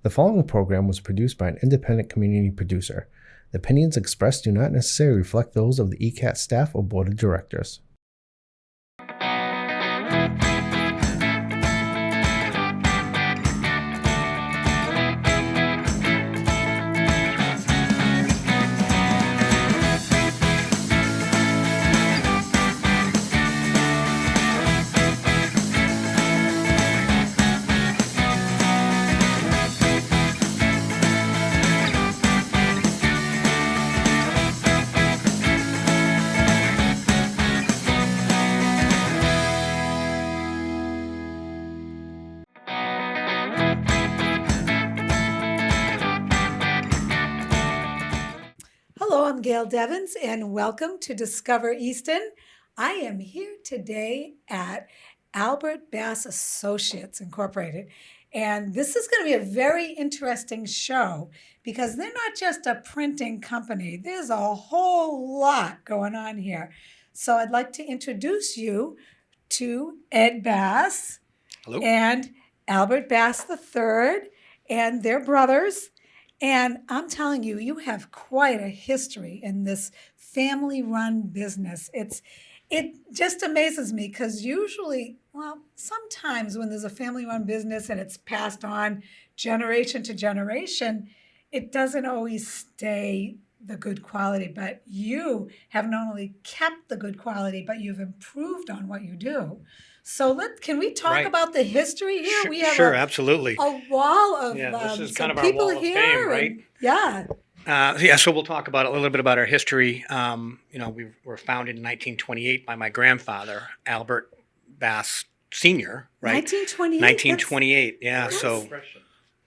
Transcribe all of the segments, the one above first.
The following program was produced by an independent community producer. The opinions expressed do not necessarily reflect those of the ECAT staff or board of directors. Hello, I'm Gail Devins, and welcome to Discover Easton. I am here today at Albert Basse Associates Incorporated, and this is going to be a very interesting show because they're not just a printing company. There's a whole lot going on here. So I'd like to introduce you to Ed Bass Hello. and Albert Bass III and their brothers. And I'm telling you, you have quite a history in this family-run business. It just amazes me because usually, well, sometimes when there's a family-run business and it's passed on generation to generation, it doesn't always stay the good quality. But you have not only kept the good quality, but you've improved on what you do. So can we talk Right. about the history here? Sure, We have sure, absolutely. a wall of This is some kind of our people wall of here. fame, right? So we'll talk about a little bit about our history. We were founded in 1928 by my grandfather, Albert Basse Sr., right? 1928? 1928, yeah. That's- So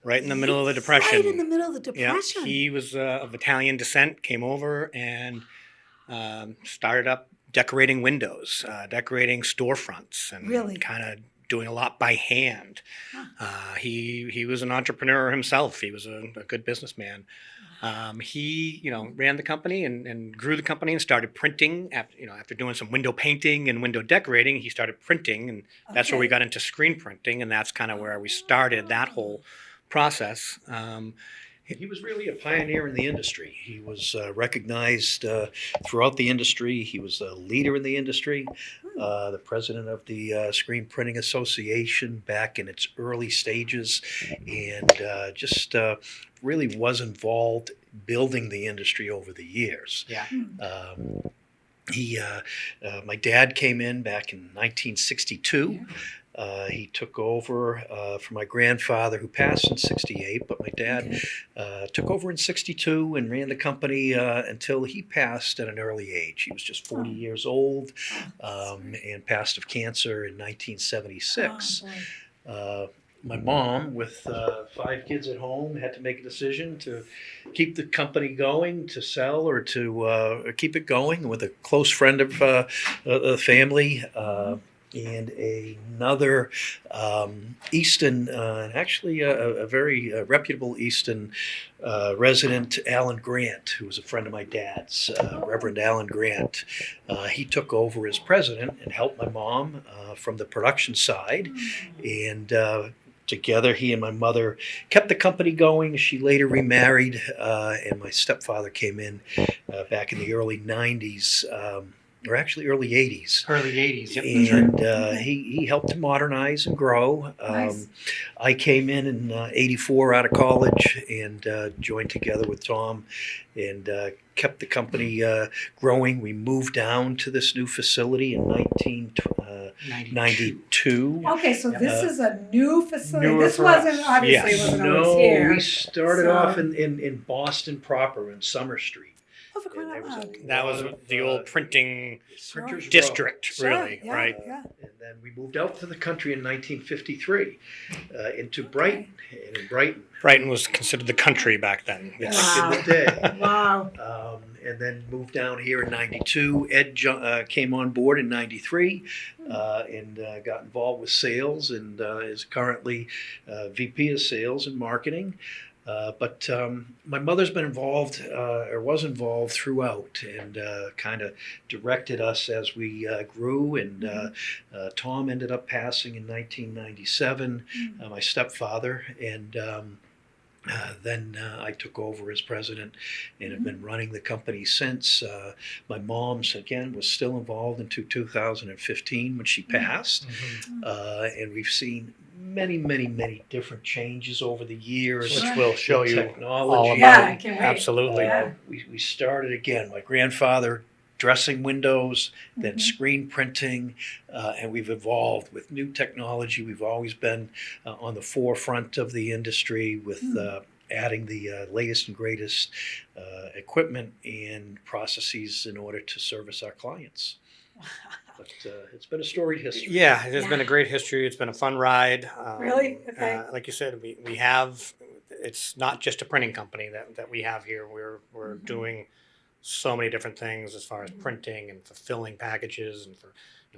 right in the middle of the Depression. Right in the middle of the Depression. Yeah, he was of Italian descent, came over and started up decorating windows, decorating storefronts, and Really? kind of doing a lot by hand. Huh. He was an entrepreneur himself. He was a good businessman. He ran the company and grew the company and started printing. After doing some window painting and window decorating, he started printing, and that's where we got into screen printing, and that's kind of where we started that whole process. He was really a pioneer in the industry. He was recognized throughout the industry. He was a leader in the industry, the president of the Screen Printing Association back in its early stages, and just really was involved building the industry over the years. Yeah. My dad came in back in 1962. He took over from my grandfather, who passed in '68, but my dad took over in '62 and ran the company until he passed at an early age. He was just 40 years old and passed of cancer in 1976. My mom, with 5 kids at home, had to make a decision to keep the company going, to sell, or to keep it going, with a close friend of the family. And another Easton, actually a very reputable Easton resident, Alan Grant, who was a friend of my dad's, Reverend Alan Grant. He took over as president and helped my mom from the production side. And together, he and my mother kept the company going. She later remarried, and my stepfather came in back in the early 90s. Or actually early 80s. Early 80s, yep. And he helped to modernize and grow. Nice. I came in '84 out of college and joined together with Tom and kept the company growing. We moved down to this new facility in 1992. Okay, so this is a new facility. Newer This for wasn't, us. obviously, Yes. wasn't No, always here. we started So- off in Boston proper, in Summer Street. Oh, for crying And out there was loud. That was the old printing Printers Row. district, Sure, really, yeah, right? Yeah. And then we moved out to the country in 1953 into Brighton. And in Brighton, Brighton was considered the country back then. Yes. Wow. back in the day. Wow. And then moved down here in '92. Ed came on board in '93 and got involved with sales and is currently VP of Sales and Marketing. But my mother's been involved, or was involved throughout, and kind of directed us as we grew. And Tom ended up passing in 1997, my stepfather, and Then I took over as president and have been running the company since. My mom's, again, was still involved into 2015 when she passed. And we've seen many different changes over the years. Which we'll show you Technology. all Yeah, I about. can't wait. Absolutely. Yeah. We started again. My grandfather dressing windows, then screen printing, and we've evolved with new technology. We've always been on the forefront of the industry with adding the latest and greatest equipment and processes in order to service our clients. But it's been a storied history. Yeah, it has been a great history. It's been a fun ride. Really? Okay. Like you said, we have. It's not just a printing company that we have here. We're doing so many different things as far as printing and fulfilling packages and for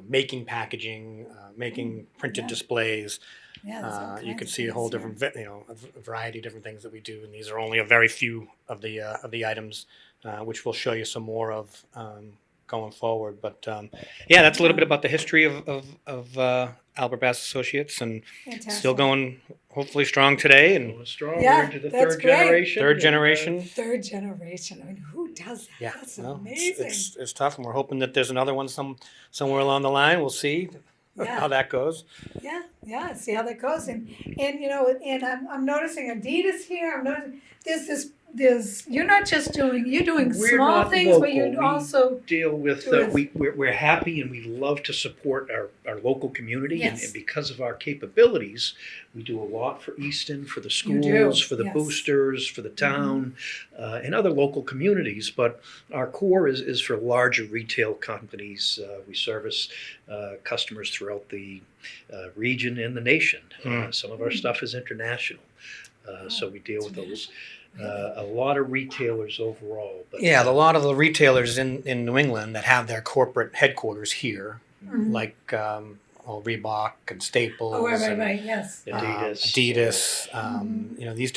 making packaging, making printed displays. Yeah, there's all You kinds can of see a whole things, different, a variety of different things that we do, and these are only a very few of the items, which we'll show you some more of going forward. But yeah, that's a little bit about the history of Albert Basse Associates, and Fantastic. still going, hopefully strong today, and Going strong. Yeah, We're into the that's third great. generation. third generation. Third generation. I mean, who does that? Yeah, That's well, amazing. it's tough, and we're hoping that there's another one somewhere along the line. We'll see Yeah. how that goes. Yeah. See how that goes. And and I'm noticing Adidas here. I'm noticing there's you're not just doing We're small not things, local. but you We also deal with we're happy and we love to support our local community, Yes. and because of our capabilities, we do a lot for Easton, for the You do, schools, for the yes. boosters, for the town, and other local communities. But our core is for larger retail companies. We service customers throughout the region and the nation. Some of our stuff is international, so we deal with those. A lot of retailers overall. But, Yeah, a lot of the retailers in New England that have their corporate headquarters here, like Reebok and Staples, Oh, right, and, yes. Adidas. These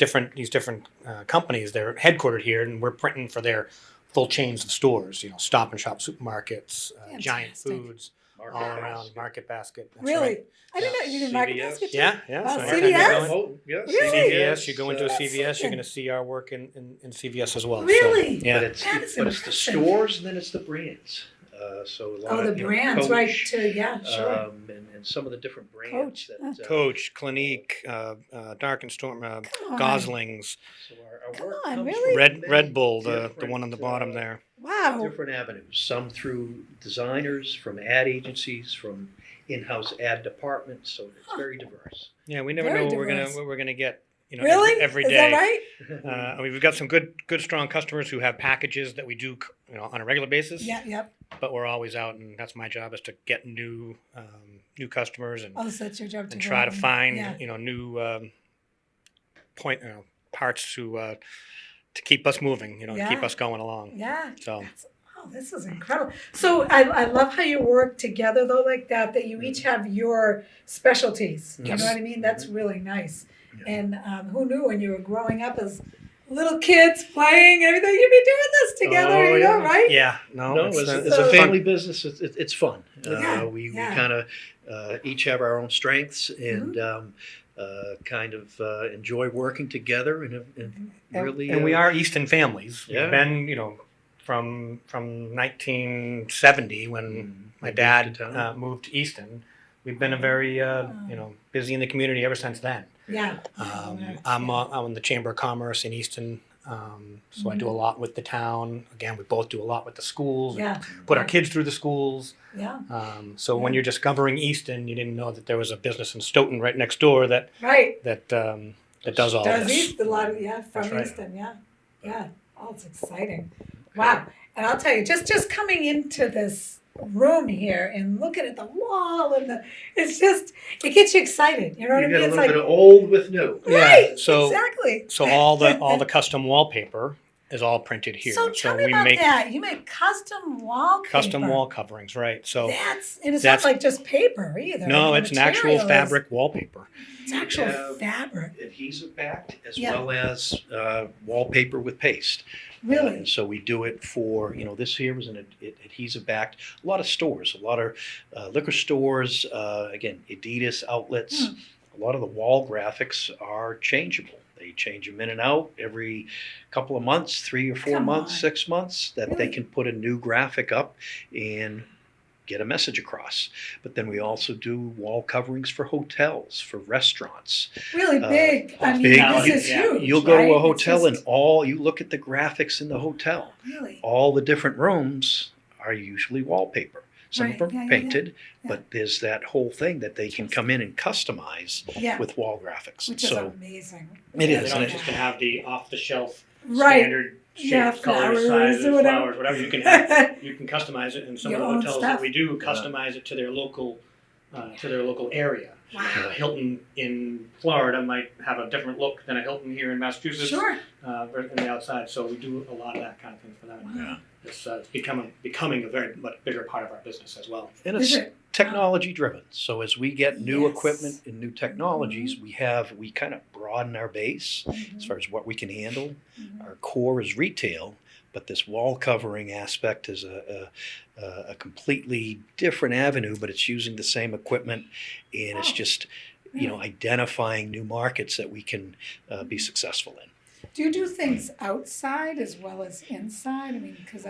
different companies. They're headquartered here, and we're printing for their full chains of stores. Stop and Shop supermarkets, Giant Fantastic. Foods, all around Market Basket. That's Really? right. I didn't know you did market CVS. basket too? Yeah. Wow, So CVS? anytime you go in- Oh, yes. Really? CVS, you go into a That's CVS, you're something. going to see our work in CVS as well. So, Really? yeah. But it's That is the impressive. stores, and then it's the brands. So a lot Oh, the of brands, Coach, right? Too. Yeah, sure. and some of the different brands. Coach. That, Coach, Clinique, Dark and Storm, on. Goslings, So our work on, comes really? from Red many Bull, the different, one on the bottom there. Wow. Different avenues. Some through designers, from ad agencies, from in-house ad departments. So it's very diverse. Yeah, we never Very know diverse. what we're gonna get. Really? Every Is day. that right? We've got some good, strong customers who have packages that we do, on a regular basis. Yeah. Yep. But we're always out, and that's my job is to get new customers and Oh, so that's your job to and go try out to and- find Yeah. new parts to keep us moving, to keep Yeah. us going along. Yeah. So This is incredible. So I love how you work together though, like that. That you each have your specialties. You Yes. know what I mean? That's really nice. And who knew when you were growing up as little kids playing everything, you'd be doing this together. Oh, you know, yeah. right? yeah, No, it's as a a fun- family business, it's fun. Yeah, We yeah. kind of each have our own strengths and kind of enjoy working together and really. And we are Easton families. Yeah. We've been, from 1970 when my dad moved to town. moved to Easton. We've been a very, busy in the community ever since then. Yeah. I'm in the Chamber of Commerce in Easton, so I do a lot with the town. Again, we both do a lot with the schools. Yeah. Put our kids through the schools. Yeah. So when you're discovering Easton, you didn't know that there was a business in Stoughton right next door that Right. does all Does this. East a lot of from That's right. Easton, yeah. Yeah. Oh, it's exciting. Wow. And I'll tell you, just coming into this room here and looking at the wall and it gets you excited. You know what I You mean? get a It's little like bit of old with new. right. so- exactly. So all the custom wallpaper is all printed here. So tell me we about make that. You make custom wallpaper. custom wall coverings, right? So It's that's- not like just paper either. no, I mean, it's the an actual material is- fabric wallpaper. It's actual Yeah. fabric. Adhesive backed as Yeah. well as wallpaper with paste. Really? And so we do it for, this here was an adhesive backed, a lot of stores, a lot of liquor stores, again, Adidas outlets. A lot of the wall graphics are changeable. They change them in and out every couple of months, 3 or 4 Come months, on. 6 months, that they Really? can put a new graphic up and get a message across. But then we also do wall coverings for hotels, for restaurants. Really big. I mean, Big. this is Yeah. huge. You'll go right? to a It's hotel just- and all you look at the graphics in the hotel. Really? All the different rooms are usually wallpaper. Some Right. of them Yeah, are yeah, painted, yeah. but there's that whole thing that they can come in and customize Yeah. with wall graphics. Which is So amazing. it They is. don't And just gonna have the off-the-shelf Right. standard Yeah, shapes, colors, flowers sizes, or whatever. flowers, whatever. You can have, you can customize it, and some Your of the own hotels stuff. that we do customize it to their local area. Wow. A Hilton in Florida might have a different look than a Hilton here in Massachusetts. Sure. In the outside, so we do a lot of that kind of thing for them. Wow. It's becoming a very much bigger part of our business as well. And Is it's it? technology driven. So as we get new Yes. equipment and new technologies, we kind of broaden our base Mhm. as far as what we can handle. Mhm. Our core is retail, but this wall covering aspect is a completely different avenue, but it's using the same equipment, and it's Oh, just really? identifying new markets that we can be successful in. Do you do things outside as well as inside? I mean, because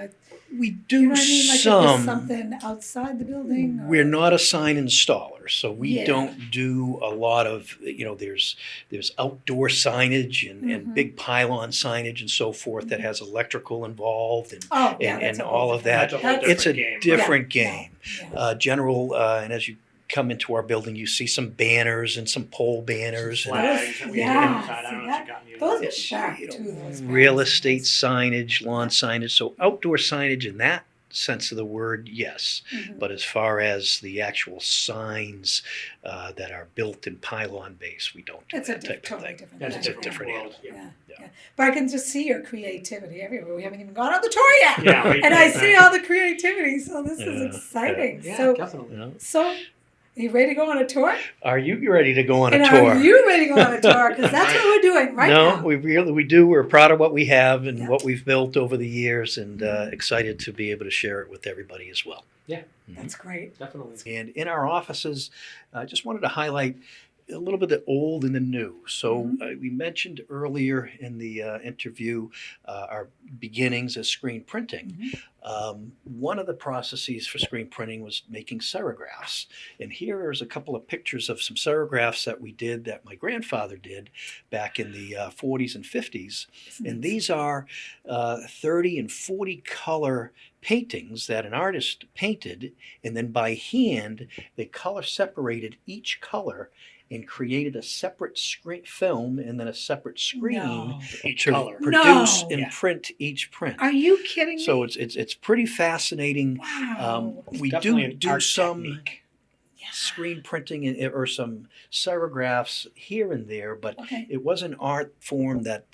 We you do know what I mean? Like if some. there's something outside the building? We're or- not a sign installer, so we Yeah. don't do a lot of, there's outdoor signage and Mhm. big pylon signage and so forth that has electrical involved and Oh, yeah, and- that's and a whole all of different- That's a whole it's a game. different Yeah, game. yeah. General, and as you come into our building, you see some banners and some pole banners and Flags that we do Yeah, inside. I don't know see if you've gotten Those are used. sharp you know, too. Those real banners. estate signage, lawn signage. So outdoor signage in that sense of the word, yes. Mhm. But as far as the actual signs that are built in pylon base, we don't do It's a that type of totally thing. different That's thing. a It's a different world. animal. Yeah. Yeah, Yeah. yeah. But I can just see your creativity everywhere. We haven't even gone on the tour yet. Yeah, And I see all the creativity, so this is Yeah, exciting. Yeah, So, definitely. are you ready to go on a tour? Are you ready to go on And a tour? are you ready to go on a tour? Because that's what we're doing right no, now. we do. We're proud of what we have and Yeah. what we've built over the years, and Mhm. excited to be able to share it with everybody as well. That's great. Definitely. And in our offices, I just wanted to highlight a little bit of the old and the new. So Mm-hmm. we mentioned earlier in the interview our beginnings as screen printing. One of the processes for screen printing was making serigraphs. And here is a couple of pictures of some serigraphs that we did that my grandfather did back in the 40s and 50s. And these are 30 and 40 color paintings that an artist painted, and then by hand they color separated each color and created a separate screen film and then a separate screen No. Each to color. produce No. and Yeah. print each print. Are you kidding me? So it's pretty fascinating. Wow. We Definitely an do art some technique. Yeah. screen printing or some serigraphs here and there, but Okay. it was an art form that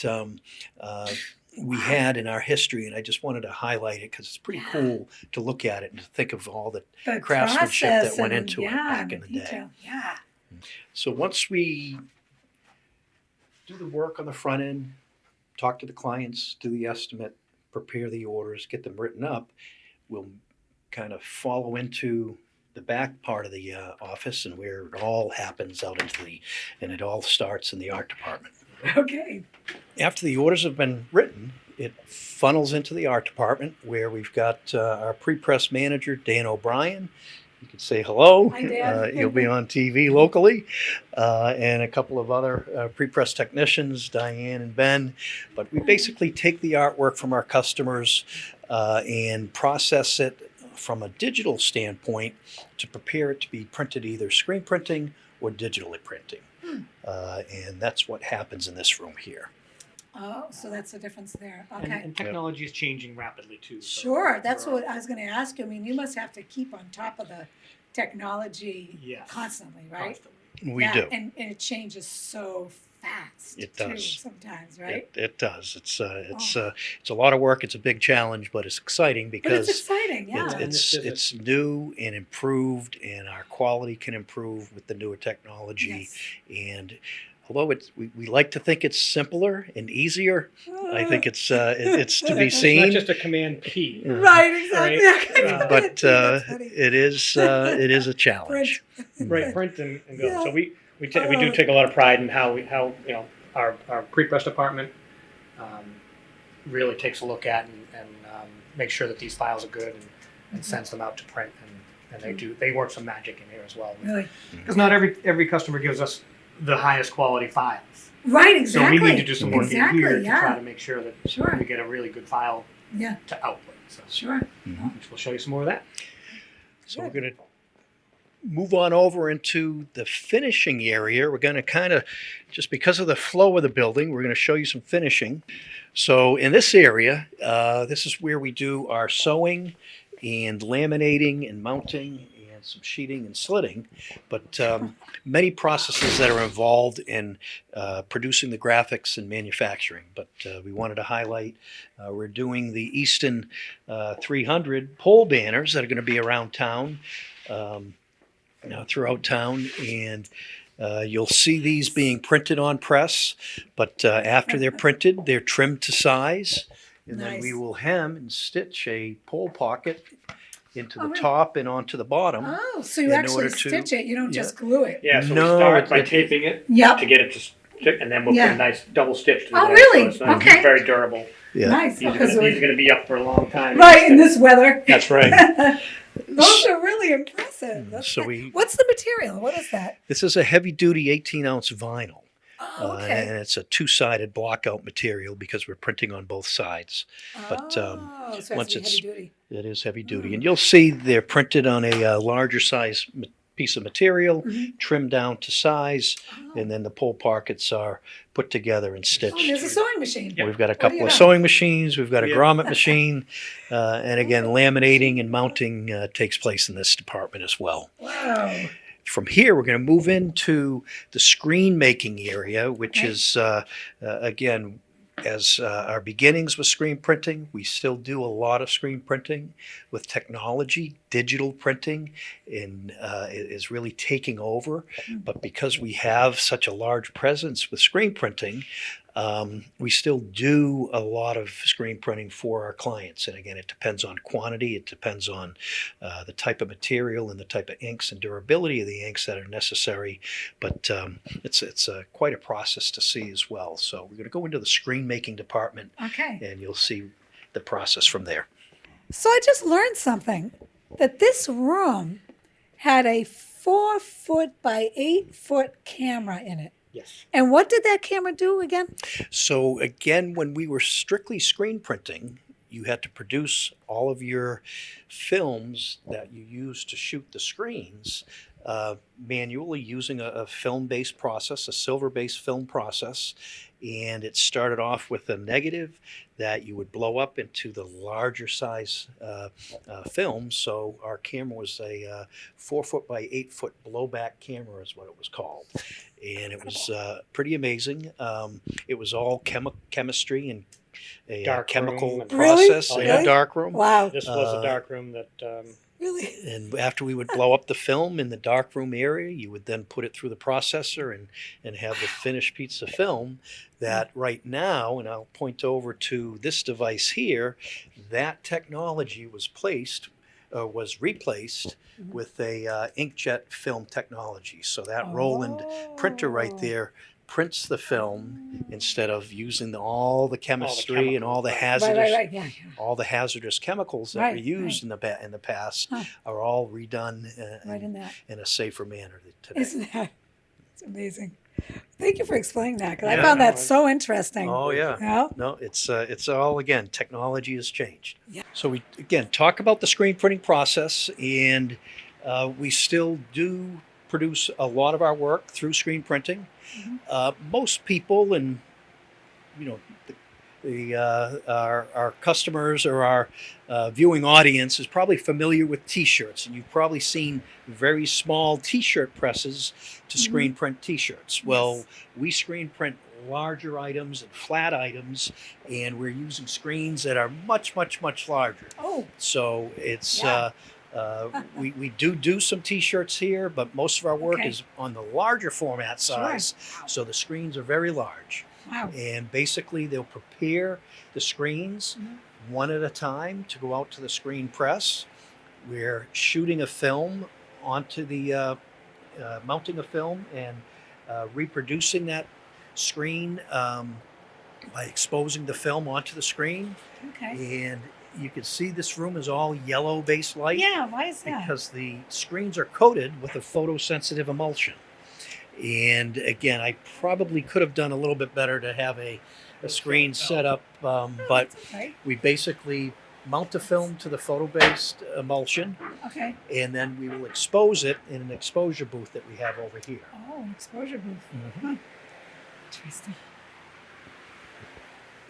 we had in our history, and I just wanted to highlight it because it's pretty Yeah. cool to look at it and to think of all the The craftsmanship that process went and- into it yeah, back and in the day. detail. Yeah. So once we do the work on the front end, talk to the clients, do the estimate, prepare the orders, get them written up, we'll kind of follow into the back part of the office and where it all happens and it all starts in the art department. Okay. After the orders have been written, it funnels into the art department where we've got our pre-press manager, Dan O'Brien. You can say hello. Hi, Dan. You'll be on TV locally. And a couple of other pre-press technicians, Diane and Ben. But we basically take the artwork from our customers and process it from a digital standpoint to prepare it to be printed either screen printing or digitally printing. And that's what happens in this room here. Oh, so that's the difference there. Okay. And technology is changing rapidly too. So Sure. That's we're- what I was going to ask you. I mean, you must have to keep on top of the technology Yes. constantly, right? We Yeah, do. And it changes so fast. It too, does. sometimes, right? It does. It's a lot of work. It's a big challenge, but it's exciting But it's because exciting. Yeah. it's new and improved, and our quality can improve with the newer technology. Yes. And although we like to think it's simpler and easier, I think it's to be It's not seen. just a command key. Right. Exactly. Right. But That's funny. it is a challenge. Right, print and go. Yeah. So we do take a lot of pride in how our pre-press department really takes a look at and makes sure that these files are good and sends them out to print. And they work some magic in here as well. Really? Because not every customer gives us the highest quality files. Right, exactly. So we need to do some work exactly, here to yeah. try to make sure that Sure. we get a really good file Yeah, to output. So sure. we'll show you some more of that. So we're going to move on over into the finishing area. We're going to kind of, just because of the flow of the building, we're going to show you some finishing. So in this area, this is where we do our sewing and laminating and mounting and some sheeting and slitting, but many processes that are involved in producing the graphics and manufacturing. But we wanted to highlight, we're doing the Easton 300 pole banners that are going to be around town, throughout town, and you'll see these being printed on press, but after they're printed, they're trimmed to size, and then we Nice. will hem and stitch a pole pocket into the Oh, really? top and onto the bottom. Oh, so you In actually order to- stitch it. You don't yeah. just glue it. Yeah, so No, we start by it- taping it Yep. to get it to stick, and then we'll Yeah. put a nice double stitch to the Oh, end, really? So it's nice, Okay. very durable. Yeah. Nice. These are Because going to be up for a long time. right in this weather. That's right. Those are really impressive. That's So nice. What's the material? What is that? This is a heavy-duty 18-ounce vinyl. Oh, okay. And it's a two-sided block-out material because we're printing on both sides. But so it has once to be it's- heavy duty. It is heavy-duty. And you'll see they're printed on a larger size piece of material, trimmed down to size, and then the pole pockets are put together and Oh, stitched. there's a sewing machine. We've got a What do couple you of got? sewing machines, we've got a Yeah. grommet machine, and again, laminating and mounting takes place in this department as well. Wow. From here, we're going to move into the screen making area, which Okay. is, again, as our beginnings with screen printing, we still do a lot of screen printing with technology. Digital printing is really taking over. But because we have such a large presence with screen printing, we still do a lot of screen printing for our clients. And again, it depends on quantity. It depends on the type of material and the type of inks and durability of the inks that are necessary. But it's quite a process to see as well. So we're going to go into the screen making department, Okay. and you'll see the process from there. So I just learned something that this room had a 4-foot by 8-foot camera in it. Yes. And what did that camera do again? So again, when we were strictly screen printing, you had to produce all of your films that you used to shoot the screens manually using a film-based process, a silver-based film process. And it started off with a negative that you would blow up into the larger size film. So our camera was a 4-foot by 8-foot blowback camera is what it was called. And it was pretty amazing. It was all chemistry and a Dark chemical room and- process Really? in Really? a dark room. Wow. This was a dark room that Really? And after we would blow up the film in the darkroom area, you would then put it through the processor and have the finished piece of film that right now, and I'll point over to this device here, that technology was replaced with a inkjet film technology. So that Roland printer right there prints the film instead of using all the chemistry and all the chemicals, right. hazardous Right. Yeah. all the hazardous chemicals that were Right, used in the past Huh. are all redone Right in that. in a safer manner today. Isn't that? It's amazing. Thank you for explaining that because I Yeah, found no, that so interesting. Oh yeah. Yeah. No, it's all, again, technology has changed. Yeah. So we again talk about the screen printing process, and we still do produce a lot of our work through screen printing. Most people, and our customers or our viewing audience is probably familiar with T-shirts, and you've probably seen very small T-shirt presses to screen print T-shirts. Well, we screen print larger items and flat items, and we're using screens that are much, much, much larger. Oh, So it's Yeah. we do some T-shirts here, but most of our work Okay. is on the larger format size. So the screens are very large. wow. And basically, they'll prepare the screens one at a time to go out to the screen press. We're shooting a film onto the, mounting a film and reproducing that screen by exposing the film onto the screen. Okay. And you can see this room is all yellow based light. Yeah, why is that? Because the screens are coated with a photosensitive emulsion. And again, I probably could have done a little bit better to have a screen set up, but That's okay. we basically mount the film to the photo-based emulsion, Okay. and then we will expose it in an exposure booth that we have over here. Oh, an exposure booth. Mhm. Huh. Interesting.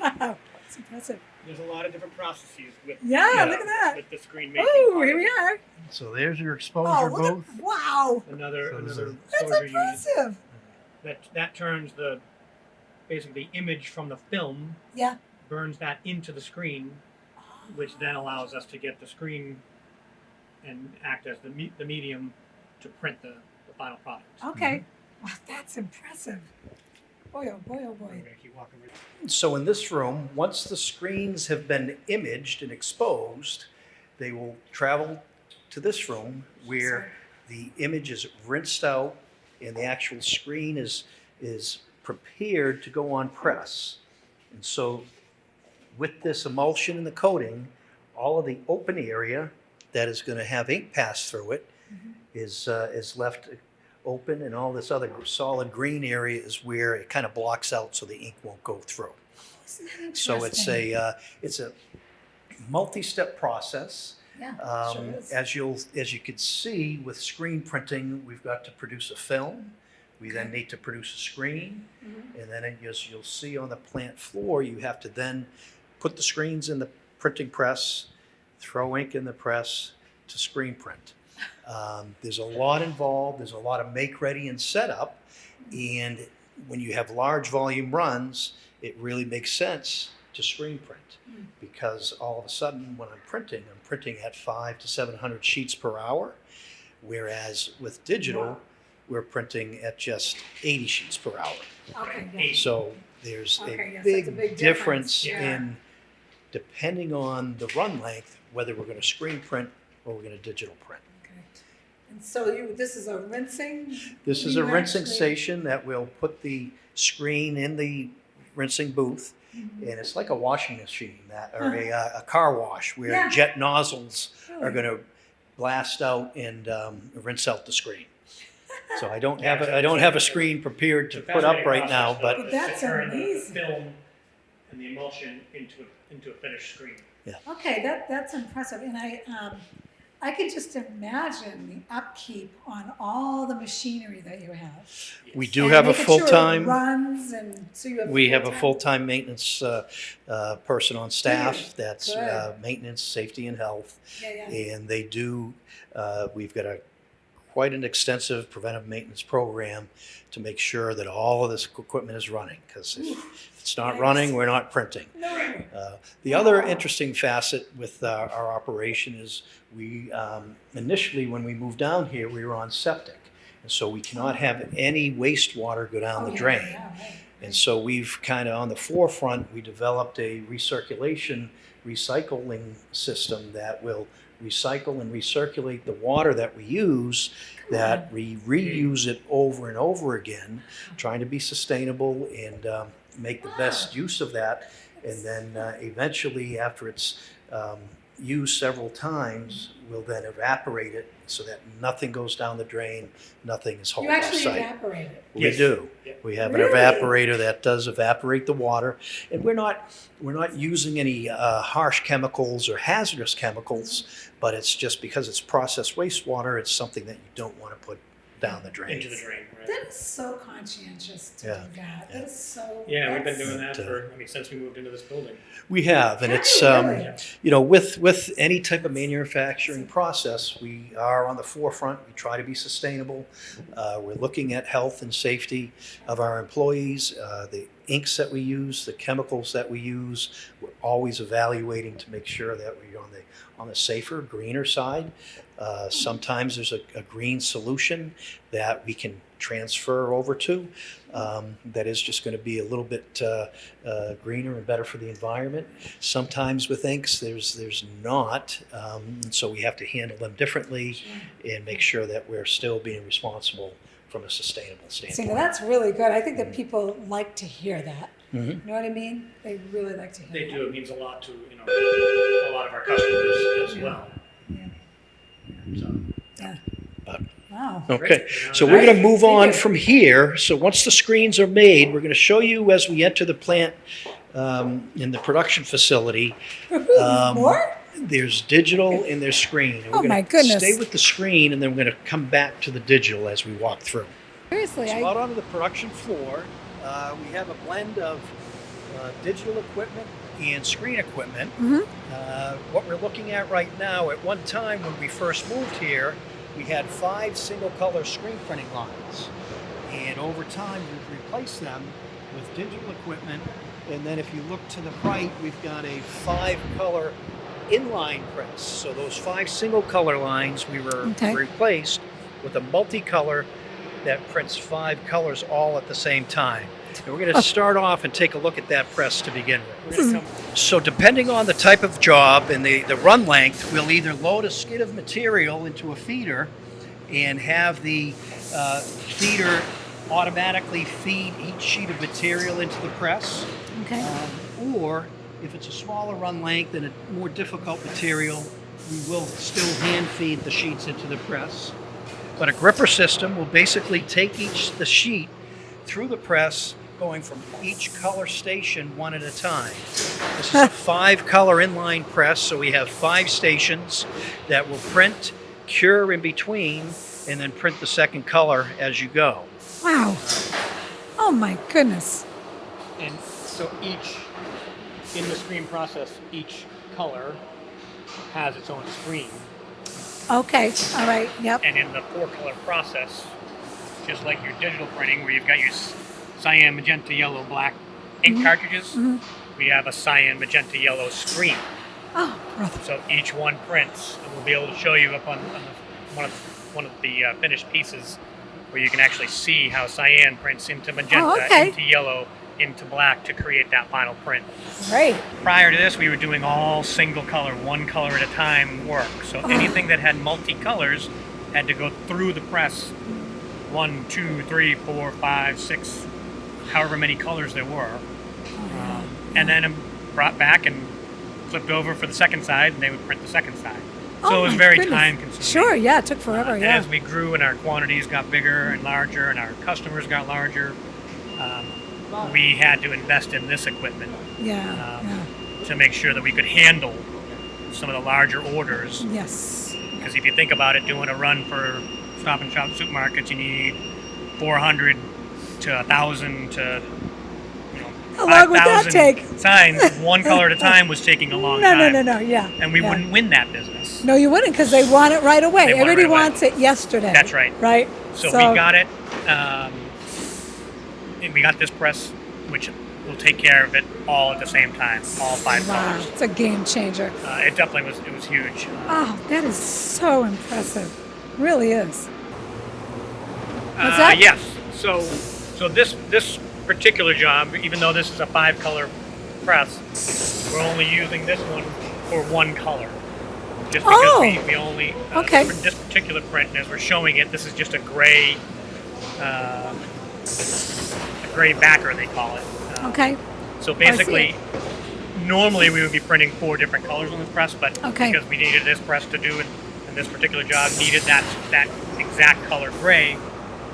Wow, that's impressive. There's a lot of different processes with Yeah, look at that. with the screen making. Oh, part here of we it. are. So there's your Oh, exposure look booth. at, wow. Another So there's another That's exposure unit impressive. that turns the basically the image from the film, Yeah. burns that into the screen, which then allows us to get the screen and act as the medium to print the final product. Okay. Wow, that's impressive. Boy, oh boy, oh We're boy. gonna keep walking. So in this room, once the screens have been imaged and exposed, they will travel to this room where the image is rinsed out and the actual screen is prepared to go on press. And so with this emulsion and the coating, all of the open area that is going to have ink pass through it is left open, and all this other solid green area is where it kind of blocks out so the ink won't go through. Isn't that So interesting? it's a multi-step process. Yeah, sure is. As you can see with screen printing, we've got to produce a film. We then need to produce a screen, and then as you'll see on the plant floor, you have to then put the screens in the printing press, throw ink in the press to screen print. There's a lot involved. There's a lot of make ready and setup, and when you have large volume runs, it really makes sense to screen print, because all of a sudden when I'm printing at 500 to 700 sheets per hour, whereas with digital, we're printing at just 80 sheets per hour. Okay, yeah. So there's Okay, a, yes, big that's a big difference difference. Yeah. in, depending on the run length, whether we're going to screen print or we're going to digital print. Okay. And so this is a rinsing? This is You a rinsing actually- station that will put the screen in the rinsing booth, and it's like a washing machine or a car wash where Yeah. jet nozzles are Really? going to blast out and rinse out the screen. So I don't have a screen prepared to put up right now, but But that's turn amazing. the film and the emulsion into a finished screen. Okay, that's impressive, and I could just imagine the upkeep on all the machinery that you have. we do And have a making sure it full-time. runs, and so you have. We have a full-time maintenance person on staff Good, that's good. maintenance, safety, and health, Yeah, yeah. and they do. We've got quite an extensive preventive maintenance program to make sure that all of this equipment is running. Because if it's not Nice. running, we're not printing. No. The other interesting facet with our operation is we initially, when we moved down here, we were on septic, and so we cannot have any wastewater go down Oh, the yeah, drain. yeah, right. And so we've kind of on the forefront, we developed a recycling system that will recycle and recirculate the water that we use, that we reuse it over and over again, trying to be sustainable and make the best use of that. And then eventually, after it's used several times, we'll then evaporate it so that nothing goes down the drain, nothing is hauled You actually off-site. evaporate it. We Yes. do. Yep. We have Really? an evaporator that does evaporate the water, and we're not using any harsh chemicals or hazardous chemicals, but it's just because it's processed wastewater. It's something that you don't want to put down the drain. Into the drain, right? That is so conscientious to Yeah, do that. yeah. That is so. Yeah, we've been that's- doing that But, since we moved into this building. We have, and it's Really? with any type of manufacturing process, we are on the forefront. We try to be sustainable. We're looking at health and safety of our employees, the inks that we use, the chemicals that we use. We're always evaluating to make sure that we're on the safer, greener side. Sometimes there's a green solution that we can transfer over to that is just going to be a little bit greener and better for the environment. Sometimes with inks there's not, so we have to handle them differently and make sure that we're still being responsible from a sustainable See, standpoint. now that's really good. I think that people like to hear that. Mhm. You know what I mean? They really like to hear They that. do. It means a lot to a lot of our customers as well. Yeah. So, Yeah. But- Wow. Okay, Great. so we're going to move Thank on you. from here. So once the screens are made, we're going to show you as we enter the plant in the production facility. More? There's digital and there's screen. And Oh, we're my gonna goodness. Stay with the screen, and then we're going to come back to the digital as we walk through. Seriously, So out onto the production floor, we have a blend of digital equipment and screen equipment. What we're looking at right now, at one time when we first moved here, we had 5 single color screen printing lines. And over time, we've replaced them with digital equipment. And then if you look to the right, we've got a 5 color inline press. So those 5 single color lines we were replaced with a multicolor that prints 5 colors all at the same time. And we're going to start off and take a look at that press to begin with. So depending on the type of job and the run length, we'll either load a skid of material into a feeder and have the feeder automatically feed each sheet of material into the press. Okay. Or if it's a smaller run length and a more difficult material, we will still hand feed the sheets into the press. But a gripper system will basically take the sheet through the press, going from each color station one at a time. This is a 5 color inline press, so we have 5 stations that will print, cure in between, and then print the second color as you go. Wow. Oh my goodness. and so in the screen process, each color has its own screen. Okay. All right. Yep. And in the 4-color process, just like your digital printing, where you've got your cyan, magenta, yellow, black ink cartridges, we have a cyan, magenta, yellow screen. Oh, brother. So each one prints, and we'll be able to show you up on one of the finished pieces, where you can actually see how cyan prints into magenta, into yellow, into black to create that final print. Great. Prior to this, we were doing all single color, 1 color at a time work. So anything that had multi-colors had to go through the press, 1, 2, 3, 4, 5, 6, however many colors there were. And then brought back and flipped over for the second side, and they would print the second side. So it was very time consuming. Sure, yeah, it took forever, And as we grew and our quantities got bigger and larger and our customers got larger, we had to invest in this equipment to make sure that we could handle some of the larger orders. Yes. Because if you think about it, doing a run for Stop and Shop supermarkets, you need 400 to 1,000 to How long would that 5,000 take? signs, 1 color at a time was taking a long time. No, yeah. And we wouldn't win that business. No, you wouldn't, because they want it right away. They want it Everybody right away. wants it yesterday. That's right. Right? So we got it, and we got this press, which will take care of it all at the same time, all 5 Wow, colors. it's a game changer. It definitely was. It was huge. Oh, that is so impressive. Really is. What's that? Yes. So this particular job, even though this is a 5-color press, we're only using this one for 1 color. Just because we only for this particular print, and as we're showing it, this is just a gray backer, they call it. Okay. So basically, normally we would be printing 4 different colors on this press, but because we needed this press to do it, and this particular job needed that exact color gray,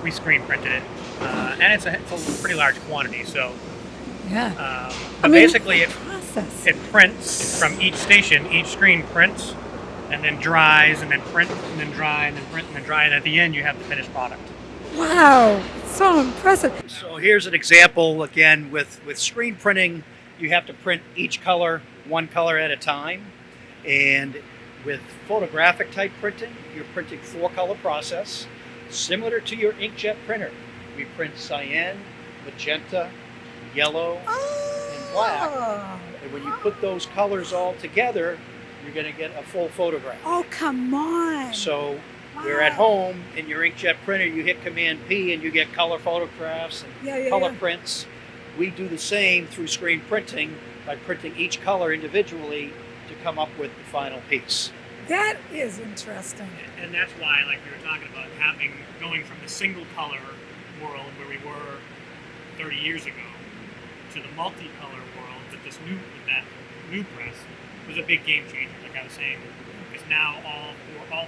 we screen printed it, and it's a pretty large quantity. So, but basically, it prints from each station. Each screen prints, and then dries, and then print, and then dry, and then print, and then dry, and at the end you have the finished product. Wow, so impressive. So here's an example again with screen printing. You have to print each color 1 color at a time, and with photographic type printing, you're printing 4-color process, similar to your inkjet printer. We print cyan, magenta, yellow, and black. And when you put those colors all together, you're going to get a full photograph. Oh, come on. So we're at home in your inkjet printer, you hit Command P and you get color photographs and color prints. We do the same through screen printing by printing each color individually to come up with the final piece. That is interesting. And that's why, like we were talking about, going from the single color world where we were 30 years ago to the multicolor world with that new press was a big game changer. Like I was saying, because now all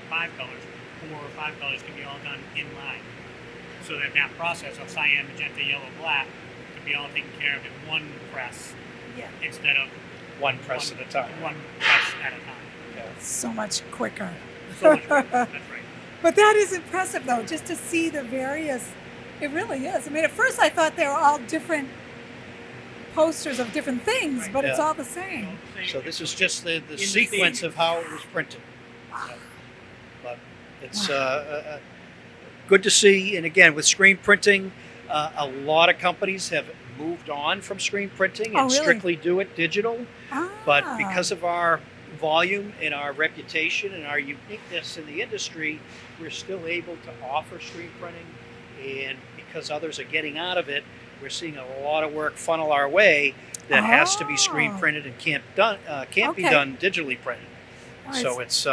5 colors, 4 or 5 colors can be all done in line. So that process of cyan, magenta, yellow, black can be all taken care of in one press instead of One press at a time. one press at a time. So much quicker. So much quicker. That's right. But that is impressive, though, just to see the various. It really is. I mean, at first I thought they were all different posters of different things, but it's all the same. So this is just the sequence of how it was printed. But it's good to see. And again, with screen printing, a lot of companies have moved on from screen printing and strictly do it digital. But because of our volume and our reputation and our uniqueness in the industry, we're still able to offer screen printing. And because others are getting out of it, we're seeing a lot of work funnel our way that has to be screen printed and can't be done digitally printed. So it's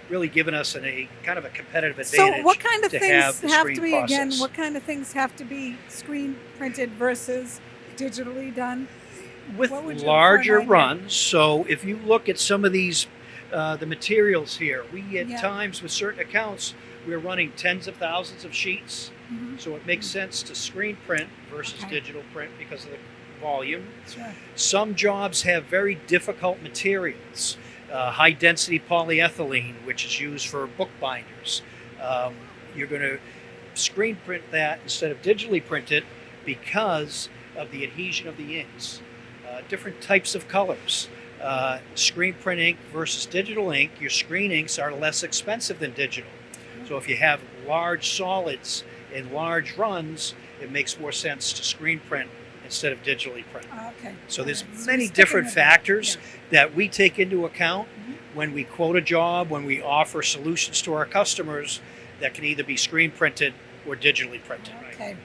really given us a kind of a competitive advantage. So what kind of to things have, the have screen to be process. again? What kind of things have to be screen printed versus digitally done? With What would you larger recommend? runs. So if you look at some of these, the materials here, we at times with certain accounts, we're running tens of thousands of sheets. So it makes sense to screen print versus digital print because of the volume. Sure. Some jobs have very difficult materials. High density polyethylene, which is used for book binders. You're going to screen print that instead of digitally print it because of the adhesion of the inks. Different types of colors. Screen print ink versus digital ink, your screen inks are less expensive than digital. So if you have large solids in large runs, it makes more sense to screen print instead of digitally print. Okay. So there's So many sticking different with that. factors that we take into account when we quote a job, when we offer solutions to our customers that can either be screen printed or digitally printed. Okay.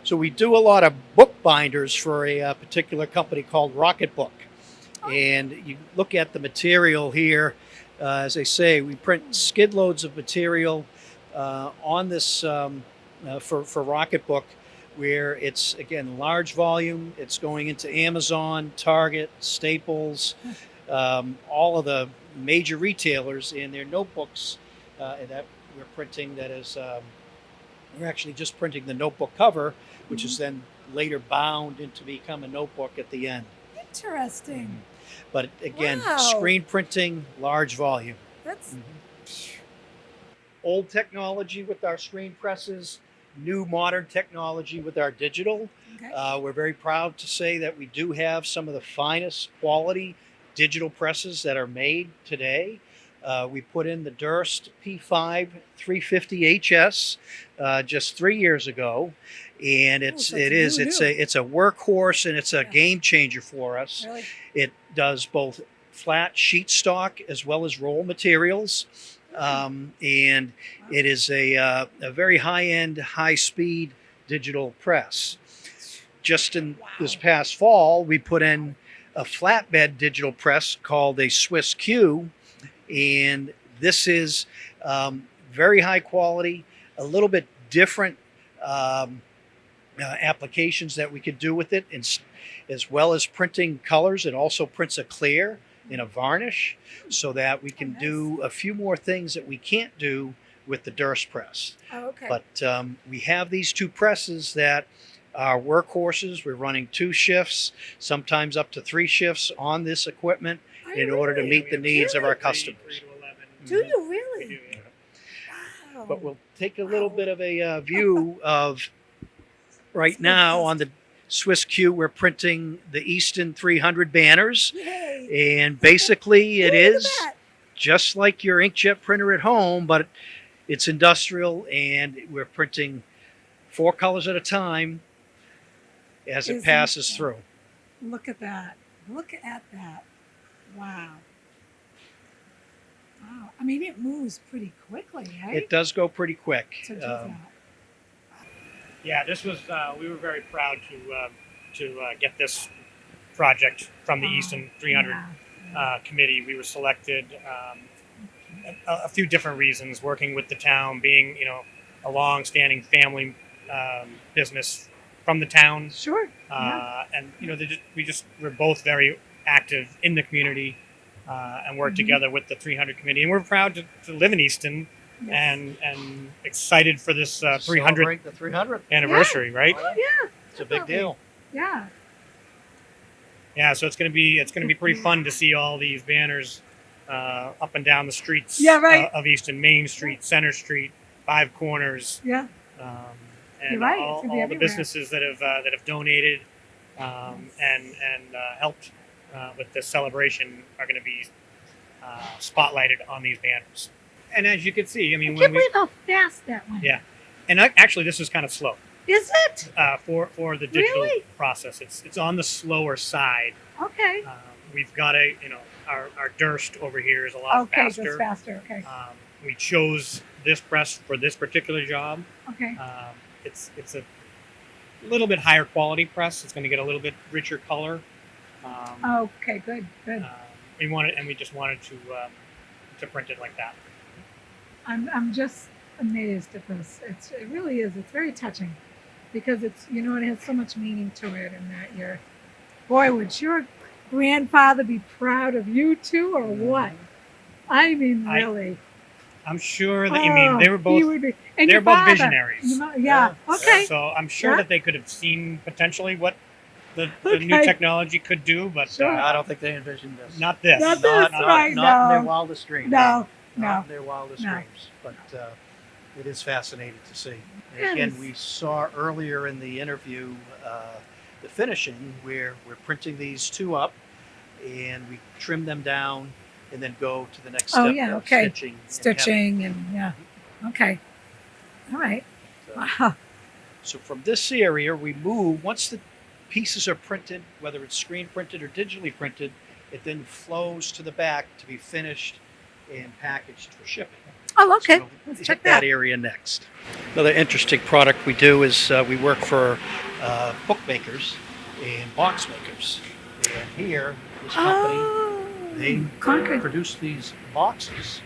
So we do a lot of book binders for a particular company called Rocketbook. And you look at the material here, as I say, we print skid loads of material on this for Rocketbook, where it's, again, large volume. It's going into Amazon, Target, Staples, all of the major retailers, and their notebooks that we're printing. That is, we're actually just printing the notebook cover, which is then later bound into become a notebook at the end. Interesting. But again, Wow. screen printing, large volume. That's Old technology with our screen presses, new modern technology with our digital. okay. We're very proud to say that we do have some of the finest quality digital presses that are made today. We put in the Durst P5 350HS just 3 years ago, and it's so it's a workhorse and it's a game changer for us. Really? It does both flat sheet stock as well as roll materials, and it is a very high-end, high-speed digital press. Just in this past fall, we put in a flatbed digital press called a Swiss Q, and this is very high quality, a little bit different applications that we could do with it, and as well as printing colors. It also prints a clear and a varnish, so that we can do a few more things that we can't do with the Durst press. Oh, okay. But we have these two presses that are workhorses. We're running 2 shifts, sometimes up to 3 shifts on this equipment in order to meet the needs of our customers. 3 to 11. Do you We really? do, yeah. Wow. But we'll take a little bit of a view of right now on the Swiss Q. We're printing the Easton 300 banners, Yay. and basically it Ooh, look at is that. just like your inkjet printer at home, but it's industrial, and we're printing 4 colors at a time as it Isn't passes that- through. Look at that. Look at that. Wow. Wow. I mean, it moves pretty quickly, right? It does go pretty quick. To do that. Yeah, this was. We were very proud to get this project from the Easton 300 Yeah. committee. We were selected a few different reasons. Working with the town, being a long-standing family business from the town, Sure. Yeah. and we're both very active in the community and work together with the 300 committee, and we're proud to live in Easton. Yes. And excited for this 300th Celebrate the 300th. anniversary, right? Oh, yeah. It's a big deal. Yeah. Yeah, so it's gonna be pretty fun to see all these banners up and down the streets Yeah, right. of Easton, Main Street, Center Street, Five Corners, Yeah. and You're right, it's all gonna be the everywhere. businesses that have donated and helped with this celebration are going to be spotlighted on these banners. And as you can see, I mean, I can't believe how fast that went. Yeah. And actually, this is kind of slow Is it? for the digital Really? process. It's on the slower side. Okay. We've got our Durst over here is a lot Okay, faster. just faster. Okay. We chose this press for this particular job. Okay. It's a little bit higher quality press. It's going to get a little bit richer color. Okay. Good. Good. We just wanted to print it like that. I'm just amazed at this. It really is. It's very touching because it has so much meaning to it, and that boy, would your grandfather be proud of you too, or what? I mean, really. I'm sure that they were both. He would be. And they're your both father. visionaries. Yeah. Okay. So I'm sure Yeah. that they could have seen potentially what the new technology could do, but Sure. I don't think they envisioned this. not this. Not this, right, Not in their no. wildest dreams. No. Not in their wildest No. dreams. But it is fascinating to see. And Yes. again, we saw earlier in the interview the finishing where we're printing these two up and we trim them down and then go to the next step Oh, yeah, of okay. stitching. and Stitching and yeah. Okay. All right. cutting. Wow. So from this area, we move, once the pieces are printed, whether it's screen printed or digitally printed, it then flows to the back to be finished and packaged for shipping. Oh, okay. So Let's hit check that that. area next. Another interesting product we do is we work for bookmakers and box makers. And here, this company, they Concord. produce these boxes,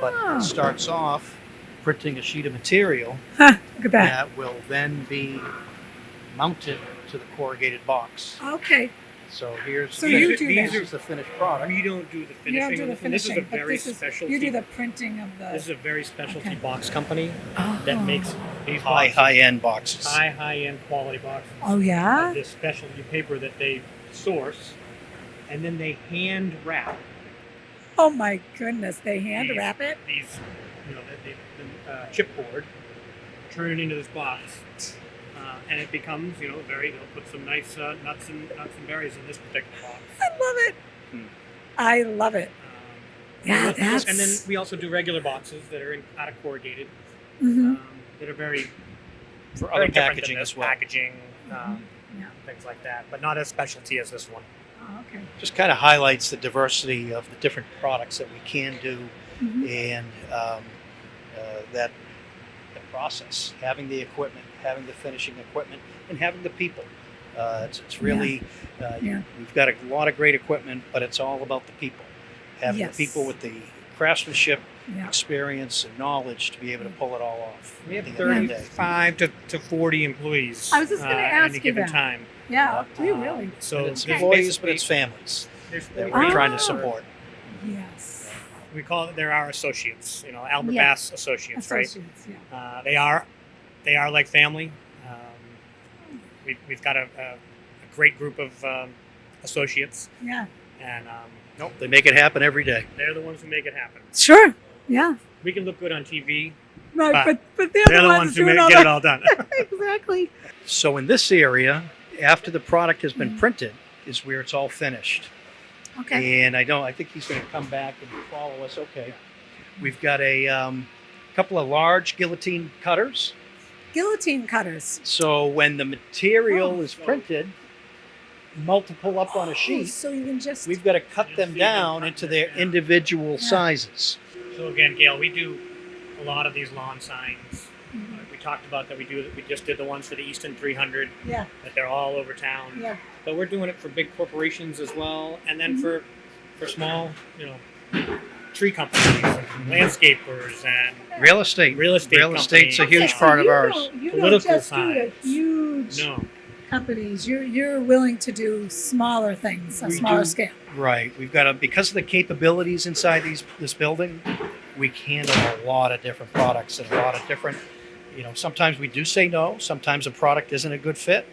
but Oh. it starts off printing a sheet of material Huh, look at that. that will then be mounted to the corrugated box. Okay. So here's So the you finished, do this that. is the finished product. We don't do the finishing. You don't do the of this one. This is a finishing, but very this is specialty. you do the printing of the. This is a very specialty Okay. box company Oh. that makes these High boxes, high-end boxes. high-end quality boxes. Oh Of yeah. this specialty paper that they source, and then they hand wrap Oh my goodness, they hand these- wrap it. These, chipboard, turn it into this box, and it becomes, they'll put some nice nuts and berries in this particular box. I love it. Hmm. I love it. Yeah, and then that's- we also do regular boxes that are out of corrugated, Mhm. that are very For very other different than packaging this as well. packaging, Yeah. things like that, but not as specialty as this one. Oh, okay. Just kind of highlights the diversity of the different products that we can do Mhm. and that the process, having the equipment, having the finishing equipment, and having the people. It's really, Yeah. we've got a lot of great equipment, but it's all about the people. Having Yes. the people with the craftsmanship, Yeah. experience, and knowledge to be able to pull it all off. We have at the end of the day. 35 to 40 employees. I was just gonna at ask any you given that. time. Yeah. Do you really? So And it's there's employees, but basically- it's families there's that 40 we're trying to Ah. support. Yes. We call it, they're our associates, Albert Yeah. Basse Associates, right? Associates. Yeah. They are like family. We've got a great group of associates, Yeah. and They make it happen every day. they're the ones who make it happen. Sure. Yeah. We can look good on TV. Right. But But they're They're the ones who doing get all it that. all done. Exactly. So in this area, after the product has been printed, is where it's all finished. Okay. And I think he's going to come back and follow us. Okay. We've got a couple of large guillotine cutters. Guillotine cutters. So when the material Oh. is printed, multiple up on a Oh, sheet, so you can just. we've got to cut them down into their individual sizes. So again, Gail, we do a lot of these lawn signs. Mhm. We talked about that. We just did the ones for the Easton 300. Yeah. That they're all over town. Yeah. But we're doing it for big corporations as well, and then Mhm. for small, tree companies, and landscapers, and Real estate. real estate. Real estate's a companies. huge So part of you ours. You don't Political just do the signs. huge No, companies. You're willing to do smaller things, a We smaller do. scale. Right. We've got because of the capabilities inside this building, we can handle a lot of different products and a lot of different, sometimes we do say no, sometimes a product isn't a good fit,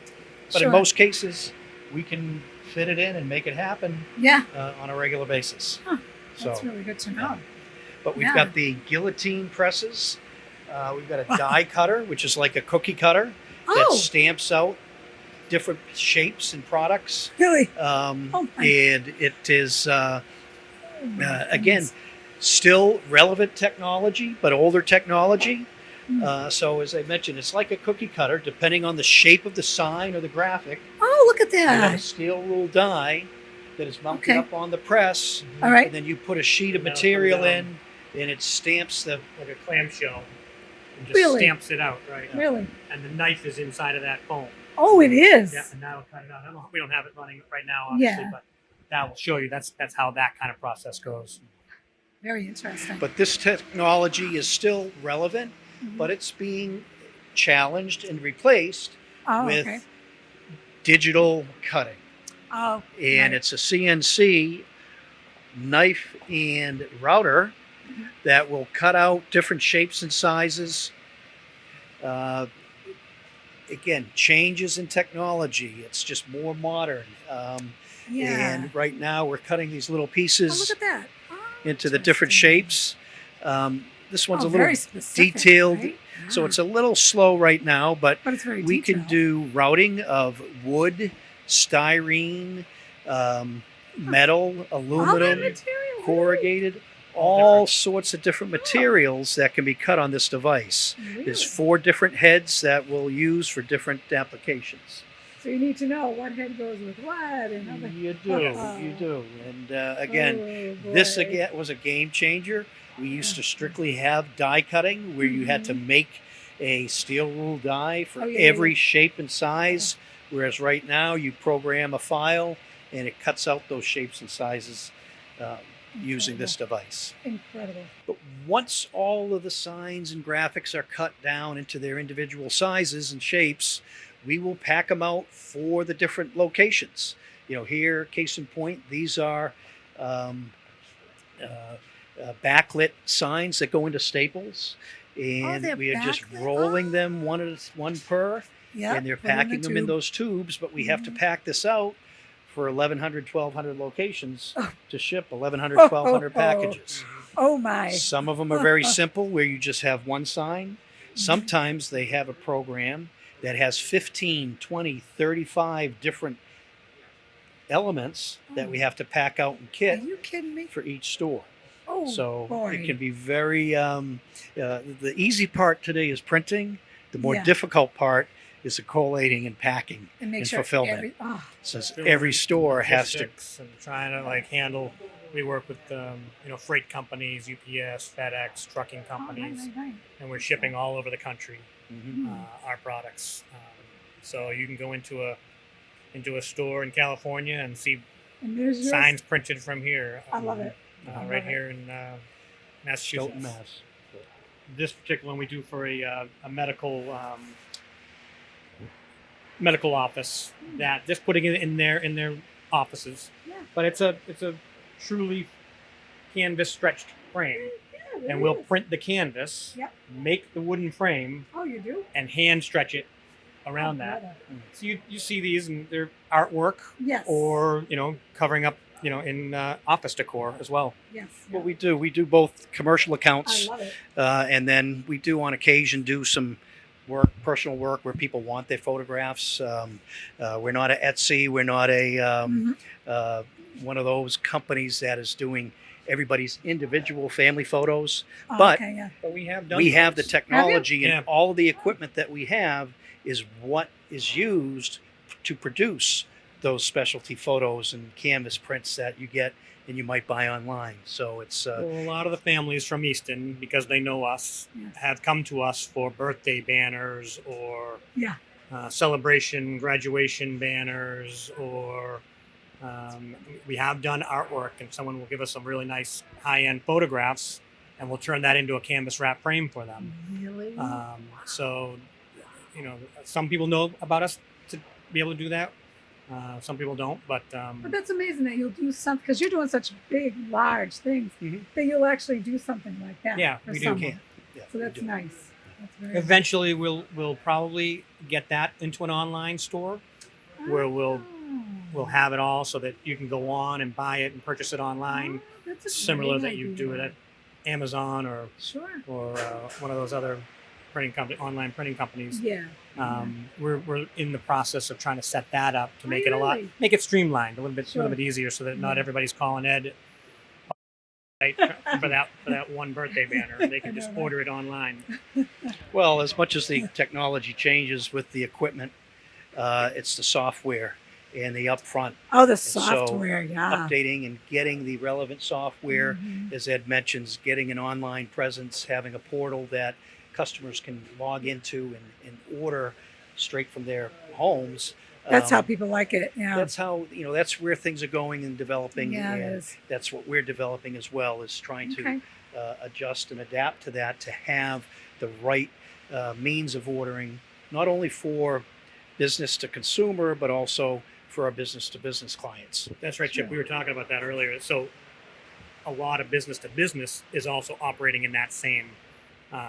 but Sure. in most cases, we can fit it in and make it happen Yeah, on a regular basis. Huh, So, that's really good to know. but we've yeah. got the guillotine presses. We've got a die cutter, which is like a cookie cutter that Oh, stamps out different shapes and products. really? Um, Oh, my- and it is, Oh, my again, goodness. still relevant technology, but older technology. Mm. So as I mentioned, it's like a cookie cutter, depending on the shape of the sign or the graphic. Oh, look at You have a that. steel rule die that is mounted Okay. up on the press, All right. and then you put a sheet of That'll material come down. in, and it stamps the. like a clamshell, and just Really? stamps it out, right? Really? And the knife is inside of that foam. Oh, it is. Yeah, and that'll cut it out. We don't have it running right now, obviously, Yeah. but that will show you. That's how that kind of process goes. Very interesting. But this technology is still relevant, Mhm. but it's being challenged and replaced Oh, with okay. digital cutting. Oh, And right. it's a CNC knife and router Mhm. that will cut out different shapes and sizes. Again, changes in technology. It's just more modern. Yeah. And right now we're cutting these little Oh, pieces look at that. Oh, into the different interesting. shapes. This one's Oh, a little very specific, detailed, right? so Yeah. it's a little slow right now, but But it's very we can detailed. do routing of wood, styrene, metal, all that aluminum, material. corrugated, All all different. sorts of different materials that can be cut on this device. Really? There's 4 different heads that we'll use for different applications. So you need to know what head goes with what and other. You do, you do. And again, Oh, this boy. again was a game changer. We used to strictly have die cutting where you had to make a steel rule die for Oh, yeah, every yeah. shape and size, whereas right now you program a file and it cuts out those shapes and sizes using this device. Incredible. But once all of the signs and graphics are cut down into their individual sizes and shapes, we will pack them out for the different locations. Here, case in point, these are backlit signs that go into Staples, and they're we are just backlit? rolling them one per, Yeah. and they're packing them in those tubes. But we have to pack this out for 1,100, 1,200 locations Oh. to ship 1,100, 1,200 packages. Oh my. Some of them are very simple where you just have one sign. Sometimes they have a program that has 15, 20, 35 different elements that we have to pack out and Are kit you kidding me? for each store. Oh, So boy. it can be very, the easy part today is printing. The more Yeah. difficult part is the collating and packing and make and sure fulfillment. oh, Since every store has to. Logistics and trying to handle. We work with freight companies, UPS, FedEx, trucking companies, right. and we're shipping all over the country Mhm. our products. So you can go into a store in California and see And there's yours. signs printed from here. I love it. I love Right it. here in Massachusetts. Stoughton, Mass. This particular one we do for a medical office that just putting it in their offices. Yeah. But it's a truly canvas stretched frame, Yeah, there and we'll is. print the canvas, Yep. make the wooden frame, Oh, you do? and hand stretch it around Oh, that. brother. So you see these and they're artwork Yes. or covering up in office decor as well. Yes. What we do both commercial I accounts, love it. and then we do on occasion do some personal work where people want their photographs. We're not a Etsy. We're not a one of those companies that is doing everybody's individual family photos. Oh, but okay, yeah. But we have done we have the those. technology Yeah. and all of the equipment that we have is what is used to produce those specialty photos and canvas prints that you get and you might buy online. So it's Well, a lot of the families from Easton, because they know us, Yes. have come to us for birthday banners or Yeah. celebration, graduation banners, or We have done artwork, and someone will give us some really nice high-end photographs, and we'll turn that into a canvas wrap frame for them. Really? So, some people know about us to be able to do that. Some people don't, but But that's amazing that you'll do something, because you're doing such big, large things, Mhm. that you'll actually do something like that. Yeah, for we do. someone. Yeah, So we that's do. nice. That's very eventually we'll probably get that into an online store nice. where we'll Oh. have it all so that you can go on and buy it and purchase it online, Oh, that's a similar great that you idea. do it at Amazon or Sure. one of those other online printing companies. Yeah. We're in the process of trying to set that up to make Really? make it streamlined a little Sure. bit easier, so that not Yeah. everybody's calling Ed right, for that one birthday banner. They can I just know, right? order it online. Well, as much as the technology changes with the equipment, it's the software and the upfront Oh, the so software, yeah. updating and getting the relevant software, Mhm. as Ed mentions, getting an online presence, having a portal that customers can log into and order straight from their homes. That's how people like it. Yeah. That's how, that's where things are going and developing. Yeah, it and is. that's what we're developing as well, is trying Okay. to adjust and adapt to that, to have the right means of ordering, not only for business to consumer, but also for our business to business clients. That's right, Chip. Sure. We were talking about that earlier. So a lot of business to business is also operating in that same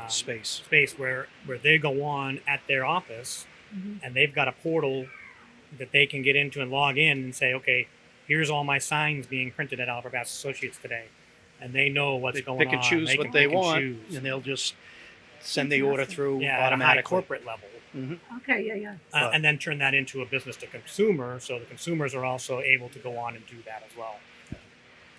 Space. where they go on at their office, Mhm. and they've got a portal that they can get into and log in and say, okay, here's all my signs being printed at Albert Basse Associates today, and they know what's They going pick on. and choose what can they pick and want, choose. and they'll just send the order Fantastic. through Yeah, at a high automatically. corporate level. Okay, yeah, yeah. Right. And then turn that into a business to consumer, so the consumers are also able to go on and do that as well.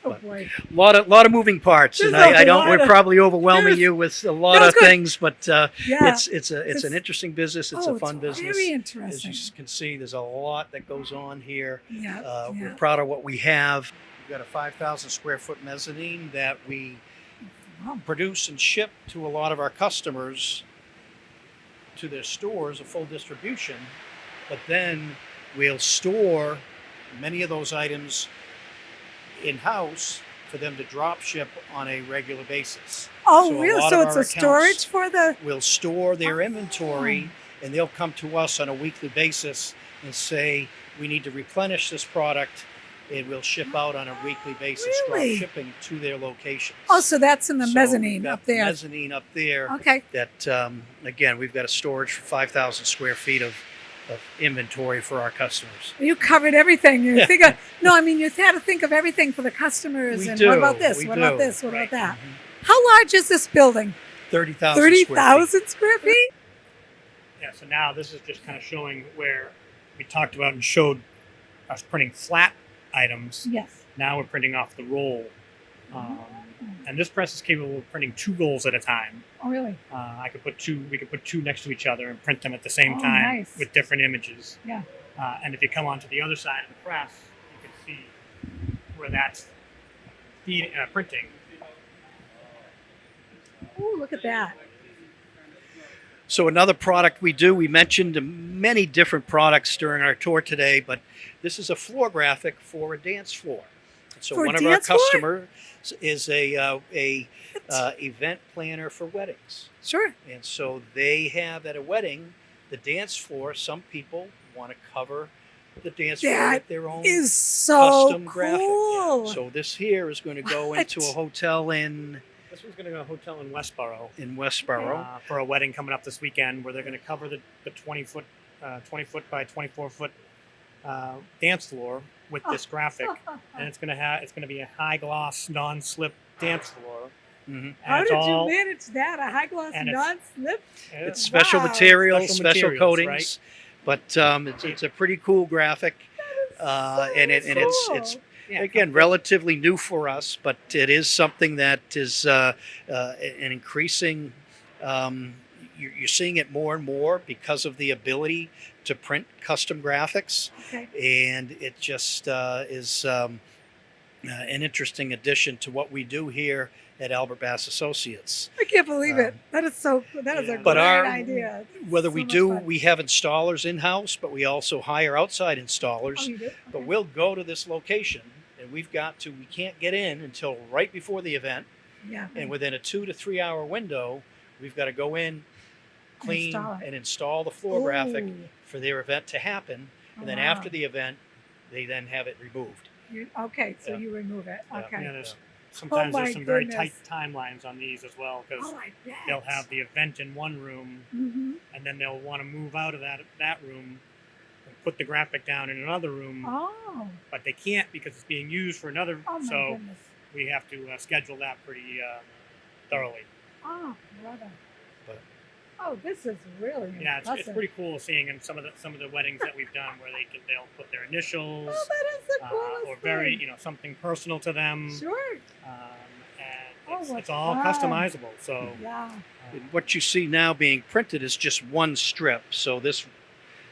Oh, But- boy. A lot of moving parts, and There's a I don't. lot We're of- probably overwhelming there's- you with a No, lot it's of good. things, but Yeah. it's an interesting business. It's Oh, a fun business. Very As interesting. you can see, there's a lot that goes on here. Yeah. We're yeah. proud of what we have. We've got a 5,000 square foot mezzanine that we Wow. produce and ship to a lot of our customers, to their stores, a full distribution. But then we'll store many of those items in-house for them to drop ship on a regular basis. Oh, So a really? lot So of it's our a storage for the. We'll store their Oh. inventory, and they'll come to us on a weekly basis and say, we need to replenish this product, and we'll ship out on a weekly basis, Really? drop shipping to their locations. Oh, so that's in the So we've mezzanine got up there. Mezzanine up there. Okay. That again, we've got a storage for 5,000 square feet of inventory for our customers. You covered everything. You Yeah. think of, no, I mean, you had to think of everything for the customers. We and do, what about this? we What about do. this? What Right. about that? How large is this building? 30,000 square feet. 30,000 square feet? Yeah, so now this is just kind of showing where we talked about and showed us printing flat items. Yes. Now we're printing off the roll. And this press is capable of printing 2 rolls at a time. Oh, really? We could put two next to each other and print them at the same Oh, time nice. with different images. Yeah. And if you come onto the other side of the press, you can see where that's printing. Oh, look at that. So another product we do, we mentioned many different products during our tour today, but this is a floor graphic for a dance floor. So For a one of our dance floor? customers is a event planner for weddings. Sure. And so they have at a wedding, the dance floor, some people want to cover the dance floor That with their own Is so custom graphic. cool. So this here is going to go What? into a hotel in This one's going to go to a hotel in Westboro. Westboro. For a wedding coming up this weekend, where they're going to cover the 20 foot by 24 foot dance floor with this graphic, and it's going to be a high gloss non-slip dance floor. Mhm. And How it's did all- you manage that? A high gloss and it's- non-slip? It's special Wow. materials, Special special materials, coatings, right? but it's a pretty cool graphic, and it's cool. Yeah, again relatively new for us, but it is something that is an increasing. You're seeing it more and more because of the ability to print custom graphics, Okay. and it just is an interesting addition to what we do here at Albert Basse Associates. I can't believe it. That is a But great our- idea. Whether So we much do, fun. we have installers in-house, but we also hire outside installers. Oh, you do? But Okay. we'll go to this location, and we can't get in until right before the event. Yeah. And within a 2 to 3 hour window, we've got to go in, clean, Install it. and install the floor graphic Ooh. for their event to happen. And then Wow. after the event, they then have it removed. Okay, so Yeah. you remove it. Yeah. Okay. Yeah, sometimes my there's some very goodness. tight timelines on these as well because Oh, I bet. they'll have the event in one room Mm-hmm. and then they'll want to move out of that room and put the graphic down in another room, Oh. but they can't because it's being used for another. Oh my So goodness. we have to schedule that pretty thoroughly. Oh, brother. But- Oh, this is really Yeah, it's impressive. pretty cool seeing in some of the weddings that we've done where they'll put their initials Oh, that is the coolest or very thing. something personal to them. Sure. And Oh, it's what's all fun. customizable. So Yeah. And what you see now being printed is just one strip. So this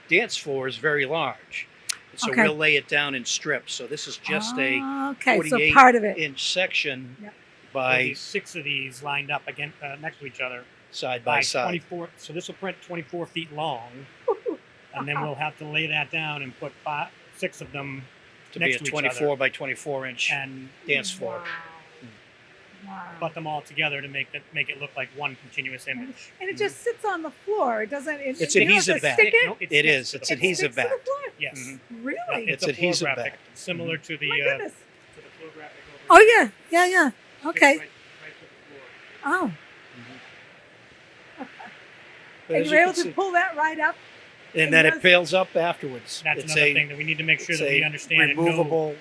dance floor is very large. And so Okay. we'll lay it down in strips. So this is just a Okay, so 48 part of it. inch section Yep. there'll be by 6 of these lined up again next to each other side by side. 24. So this will print 24 feet long, and then we'll have to lay that down and put 6 of them To be next a to each 24 other by 24 inch and dance floor. Wow. Wow. put them all together to make it look like one continuous image. And it just sits on the floor. It doesn't. It's you don't have to adhesive back. stick it. No, It sticks is. to It's the floor. adhesive It sticks to the back. floor? Yes. Mhm. Really? It's a floor adhesive graphic, back. similar to the My goodness. to the floor graphic over Oh here. yeah, yeah. Sticks Okay. right to the floor. Oh, But and as you're you able can to see- pull that right up. and then Yes. it peels up afterwards. That's it's another a, thing that we need to make sure it's that we a understand and know removable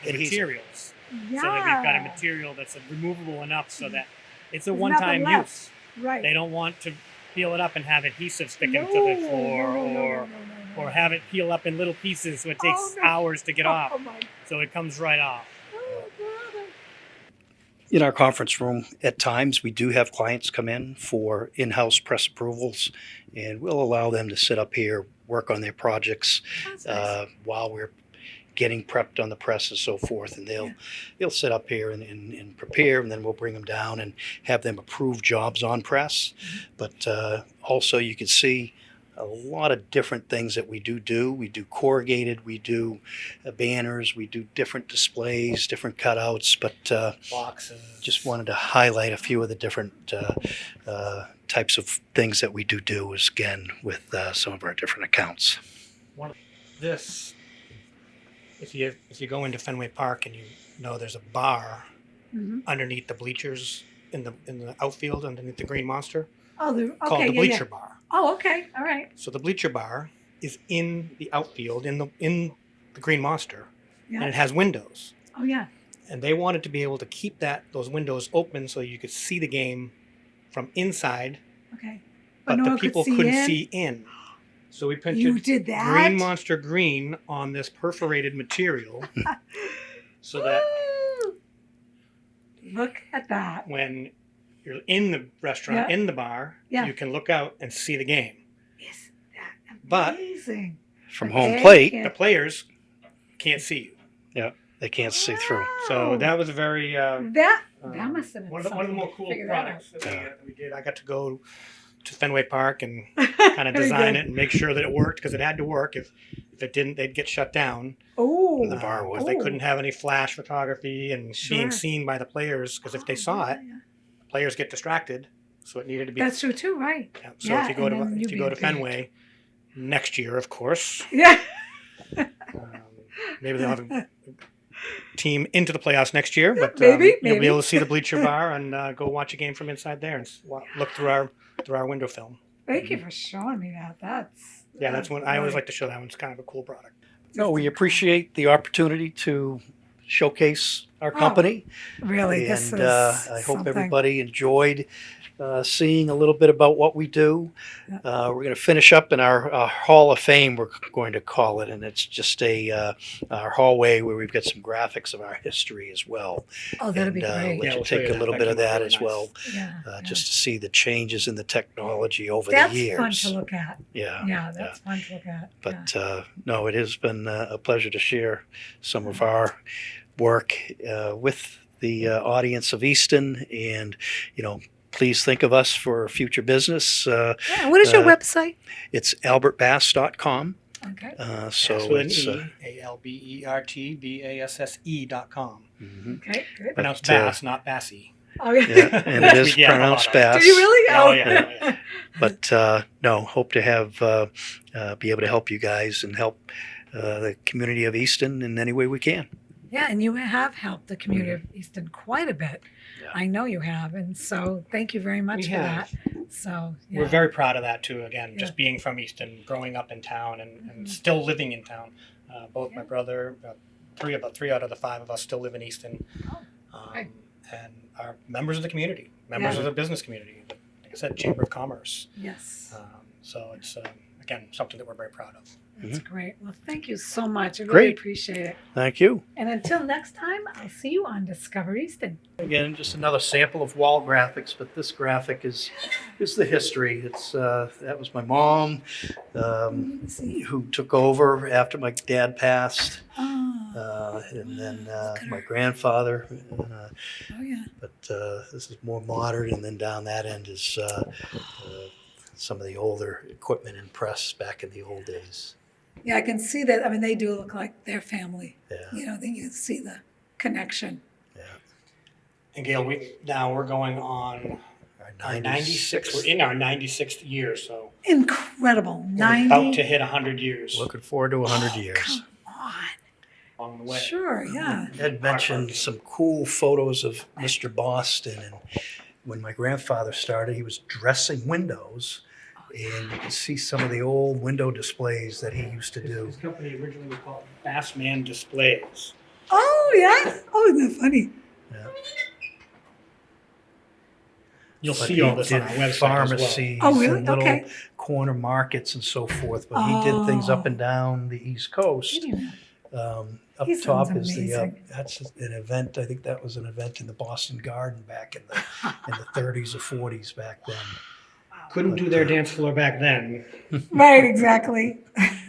the adhesive. materials. Yeah. So that we've got a material that's removable enough so that it's a There's one-time nothing left. use. Right. They don't want to peel it up and have adhesive sticking No, to the floor no, no, no, or no, no, no. or have it peel up in little pieces so it takes Oh, no. hours to get Oh off. my. So it comes right off. Oh, brother. In our conference room, at times we do have clients come in for in-house press approvals, and we'll allow them to sit up here, work on their projects That's nice. while we're getting prepped on the press and so forth. And they'll sit up here and prepare, and then we'll bring them down and have them approve jobs on press. But also you can see a lot of different things that we do. We do corrugated, we do banners, we do different displays, different cutouts, but Boxes. just wanted to highlight a few of the different types of things that we do is again with some of our different accounts. This, if you go into Fenway Park and you know there's a bar Mhm. underneath the bleachers in the outfield underneath the Green Monster Oh, okay. called the yeah, bleacher yeah. bar. Oh, okay. All right. So the bleacher bar is in the outfield in the Green Monster, Yeah. and it has windows. Oh, yeah. And they wanted to be able to keep those windows open so you could see the game from inside, Okay. but no the one could people see couldn't in? see in. So we You printed did that. Green Monster green on this perforated material so that Woo! Look at that. when you're in the restaurant, Yeah. in the bar, Yeah. you can look out and see the game. Isn't that But- amazing? From Okay. home plate, Yeah. The players can't see you. they can't see through. So Wow. that was a very that must have been one of the something more to cool figure that out. products that we did. I got to go to Fenway Park and kind of Very design good. it and make sure that it worked because it had to work. If it didn't, they'd get shut down. Oh, The bar was. because they Oh. couldn't have any flash photography and being Sure. seen by the players. Because if they saw it, players get distracted. So it needed to be. That's true too, right? Yeah, so Yeah, if you go and to then if you'd you be go to big. Fenway next year, of course, Yeah. maybe they'll have a team into the playoffs next year. But maybe, you'll maybe. be able to see the bleacher bar and go watch a game from inside there and look through our window film. Thank you for showing me that. That's one I always really- like to show. That one's kind of a cool product. No, we appreciate the opportunity to showcase our Oh, company, Really, and this is I hope something. everybody enjoyed seeing a little bit about what we do. Yeah. We're going to finish up in our Hall of Fame, we're going to call it, and it's just our hallway where we've got some graphics of our history as well. Oh, that'd be And, great. Let Yeah, you we'll show take you a that. little That bit of came out that really as nice. well, Yeah, yeah. just to see the changes in the technology over That's the years. fun to look at. Yeah. Yeah, that's fun to look at. But no, it has been a pleasure to share some of our work with the audience of Easton, and please think of us for future business. Yeah, what is your website? It's albertbasse.com. Okay. So with it's an E, ALBERTBASSE.com. Okay, good. Pronounced But, Bass, not Bassy. Oh, yeah. yeah, and it is Yeah, pronounced a lot of Bass. Did you really? Oh, yeah. Oh, yeah. But no, hope to have be able to help you guys and help the community of Easton in any way we can. Yeah, and you have helped the community of Easton quite a bit. Yeah. I know you have, and so thank you very much We for have. that. So yeah. We're very proud of that too. Again, Yeah. just being from Easton, growing up in town, and still living in town. Both my brother, about three out of the five of us still live in Easton, Oh, okay. and are members of the community, members Yeah. of the business community. Like I said, Chamber of Commerce. Yes, So it's again something that we're very proud of. that's great. Well, thank you so much. I really Great. appreciate it. Thank you. And until next time, I'll see you on Discover Easton. Again, just another sample of wall graphics, but this graphic is the history. It's that was my mom Let's see. who took over after my dad passed, Oh, and then look at my her. grandfather. Oh yeah. But this is more modern, and then down that end is some of the older equipment and press back in the old days. Yeah, I can see that. I mean, they do look like their family. Yeah, You know, then you can see the connection. yeah. And Gail, we're going on our 96th. We're in our 96th year, so Incredible. we're about 90. to hit 100 years Looking forward to 100 years. Come on. along the way. Sure, yeah. Ed mentioned some cool photos of Mr. Boston, and when my grandfather started, he was dressing windows, and you can see some of the old window displays that he used to do. His company originally was called Bassman Displays. Oh, yeah. Oh, isn't that funny? Yeah. You'll But see all he this on did our website as pharmacies Oh, really? and little Okay. corner markets and so forth. But he did things up and down the East Coast. Up He top sounds is the amazing. that's an event. I think that was an event in the Boston Garden back in the 30s or 40s back then. well. Couldn't do their dance floor back then. Right, exactly.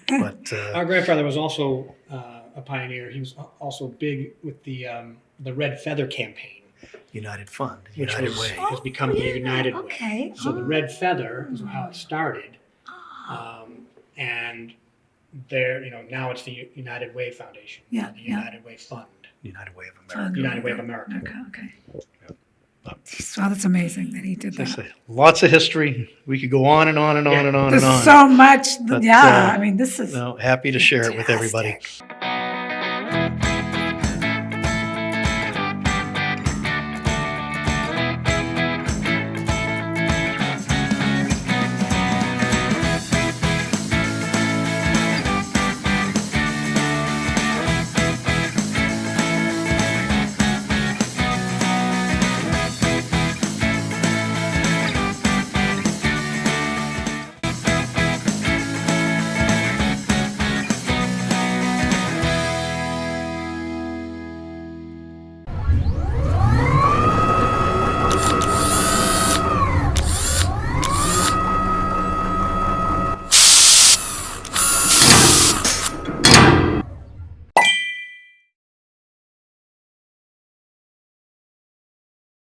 But Our grandfather was also a pioneer. He was also big with the Red Feather campaign, United Fund, which United was, Way. has become the United Way. Okay. So the Red Feather is how it started, Oh, and there, now it's the United Way Foundation, Yeah, the yeah. United Way Fund, United Way of Fund. America. United Way of America. Okay. So that's amazing that he did As I that. say, lots of history. We could go on and on and on and on and There's on. so much. But, Yeah, I mean, this is. No, happy to share it with everybody. fantastic.